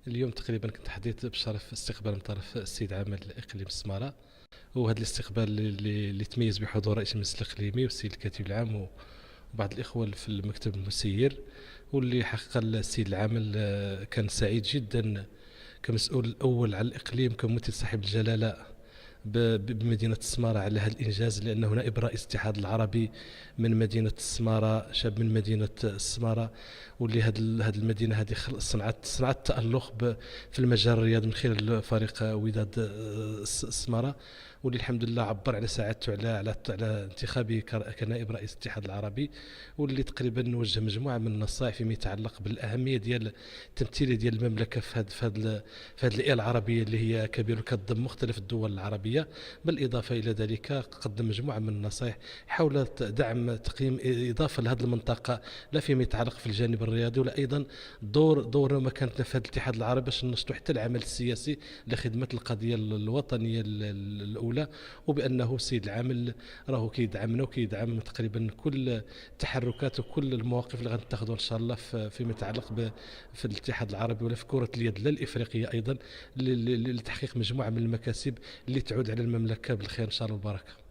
اليوم تقريبا كنت حظيت بشرف استقبال من طرف السيد عامل اقليم السماره، وهذا الاستقبال اللي تميز بحضور رئيس المجلس الاقليمي والسيد الكاتب العام وبعض الاخوه في المكتب المسير. واللي حقق السيد العامل كان سعيد جدا كمسؤول الاول على الاقليم كممثل صاحب الجلاله بمدينة السمارة على هذا الإنجاز، لأنه نائب رئيس الاتحاد العربي من مدينة السمارة، شاب من مدينة السمارة، واللي هذه المدينة هذه صنعت تألق في المجال الرياضي من خلال فريق وداد السمارة، واللي الحمد لله عبر على سعادته على انتخابه كنائب رئيس الاتحاد العربي، واللي تقريبا وجه مجموعة من النصائح فيما يتعلق بالأهمية ديال التمثيل ديال المملكة في هذه الإيه العربية اللي هي كبيرة كتضم مختلف الدول العربية. بالإضافة إلى ذلك قدم مجموعة من النصائح حول دعم تقييم إضافة لهذه المنطقة، لا فيما يتعلق في الجانب الرياضي ولا أيضا دور مكانتنا في هذا الاتحاد العربي باش ننشطوا حتى العمل السياسي لخدمة القضية الوطنية الأولى. وبأنه السيد العامل راهو كيدعمنا وكيدعم تقريبا كل التحركات وكل المواقف اللي غنتخذوا إن شاء الله فيما يتعلق في الاتحاد العربي ولا في كرة اليد لا الإفريقية أيضا، لتحقيق مجموعة من المكاسب اللي تعود على المملكة بالخير إن شاء الله والبركة.